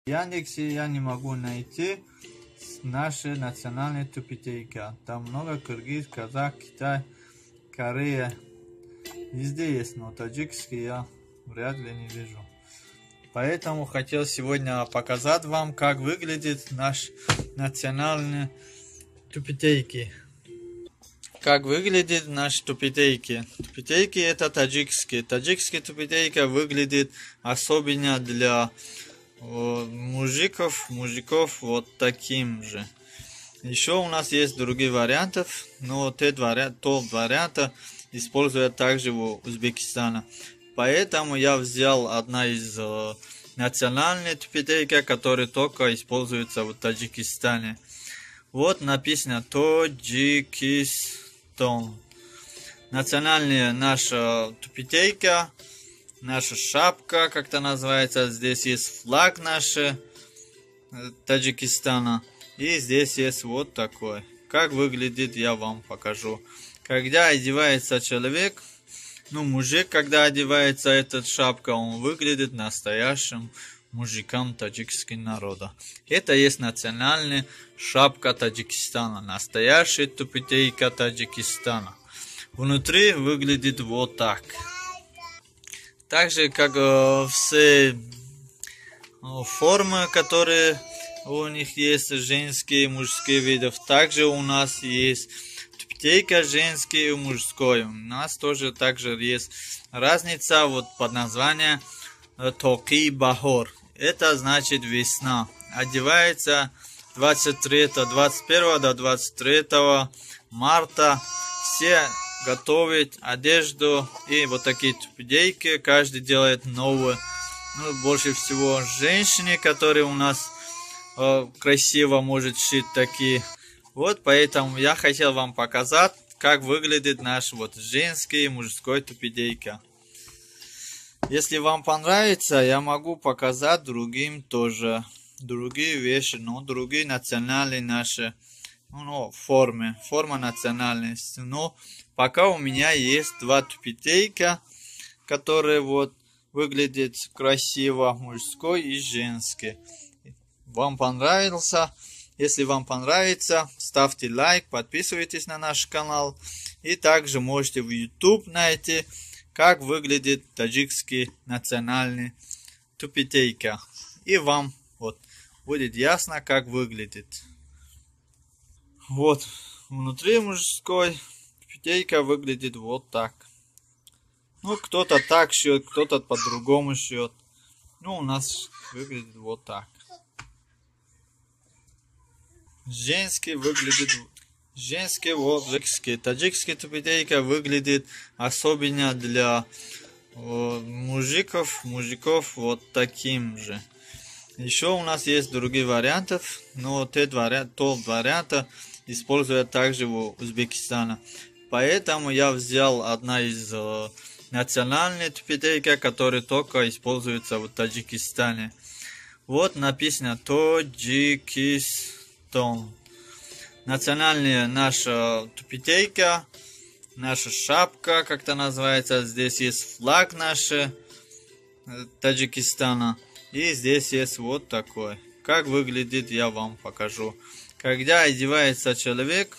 В Яндексе я не могу найти наши национальные тупитейка. Там много кыргыз, казах, Китай, Корея. Везде есть, но таджикский я вряд ли не вижу. Поэтому хотел сегодня показать вам, как выглядит наш национальный тупитейки. Как выглядит наш тупитейки? Тупитейки это таджикский. Таджикский тупитейка выглядит особенно для мужиков вот таким же. Еще у нас есть другие варианты, но тот вариант используют также в Узбекистане. Поэтому я взял одна из национальных тупитейка, которые только используются в Таджикистане. Вот написано Таджикистан. Национальная наша тупитейка, наша шапка, как-то называется. Здесь есть флаг наш Таджикистана. И здесь есть вот такой. Как выглядит, я вам покажу. Когда одевается человек, мужик, когда одевается эта шапка, он выглядит настоящим мужиком таджикского народа. Это есть национальная шапка Таджикистана. Настоящая тупитейка Таджикистана. Внутри выглядит вот так. Так же, как все формы, которые у них есть, женские и мужские видов. Также у нас есть тупитейка женский и мужской. У нас тоже также есть разница под названием Токи Бахор. Это значит весна. Одевается 21 до 23 марта. Все готовят одежду и вот такие тупитейки. Каждый делает новые. Больше всего женщины, которые у нас красиво может шить такие. Вот поэтому я хотел вам показать, как выглядит наш женский и мужской тупитейка. Если вам понравится, я могу показать другим тоже. Другие вещи, другие национальные наши формы. Форма национальности. Но пока у меня есть два тупитейка, которые выглядят красиво, мужской и женский. Вам понравился? Если вам понравится, ставьте лайк, подписывайтесь на наш канал. И также можете в YouTube найти, как выглядит таджикский национальный тупитейка. И вам будет ясно, как выглядит. Внутри мужской тупитейка выглядит вот так. Кто-то так шьет, кто-то по-другому шьет. У нас выглядит вот так. Женский выглядит таджикский тупитейка выглядит особенно для мужиков вот таким же. Еще у нас есть другие варианты, но тот вариант используют также в Узбекистане. Поэтому я взял одна из национальных тупитейка, которые только используются в Таджикистане. Вот написано Таджикистан. Национальная наша тупитейка, наша шапка, как-то называется. Здесь есть флаг наш Таджикистана. И здесь есть вот такой. Как выглядит, я вам покажу. Когда одевается человек,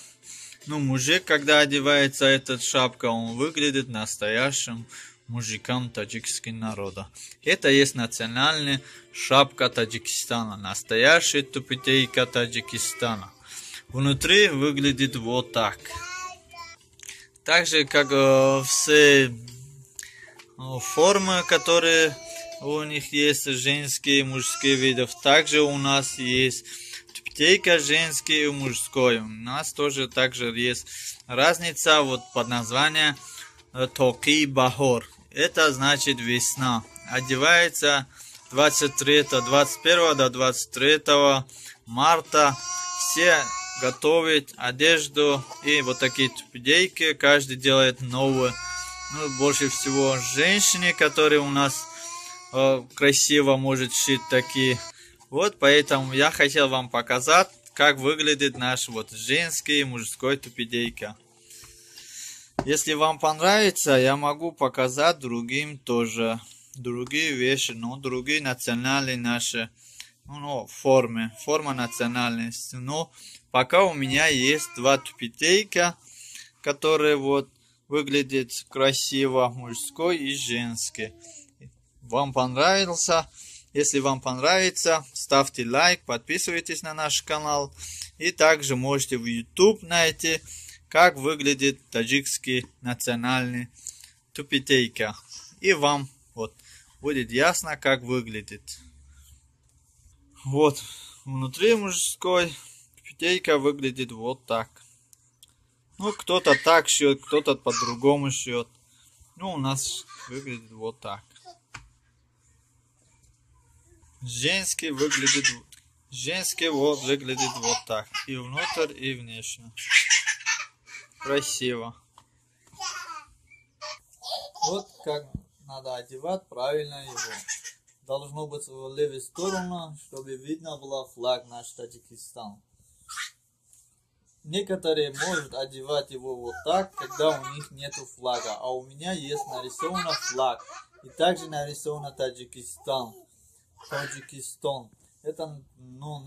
мужик, когда одевается эта шапка, он выглядит настоящим мужиком таджикского народа. Это есть национальная шапка Таджикистана. Настоящая тупитейка Таджикистана. Внутри выглядит вот так. Так же, как все формы, которые у них есть, женские и мужские видов. Также у нас есть тупитейка женский и мужской. У нас тоже также есть разница под названием Токи Бахор. Это значит весна. Одевается 21 до 23 марта. Все готовят одежду и вот такие тупитейки. Каждый делает новые. Больше всего женщины, которые у нас красиво может шить такие. Поэтому я хотел вам показать, как выглядит наш женский и мужской тупитейка. Если вам понравится, я могу показать другим тоже. Другие вещи, другие национальные наши ну, форма национальности. Но пока у меня есть два тюбетейка, которые вот выглядят красиво, мужской и женский. Вам понравился? Если вам понравится, ставьте лайк, подписывайтесь на наш канал. И также можете в YouTube найти, как выглядит таджикский национальный тюбетейка. И вам вот будет ясно, как выглядит. Вот внутри мужской тюбетейка выглядит вот так. Ну, кто-то так шьет, кто-то по-другому шьет. Ну, у нас выглядит вот так. Женский вот выглядит вот так. И внутрь, и внешне. Красиво. Вот как надо одевать правильно его. Должно быть в левую сторону, чтобы видно было флаг наш Таджикистан. Некоторые могут одевать его вот так, когда у них нету флага. А у меня есть нарисован флаг. И также нарисован Таджикистан. Это, ну,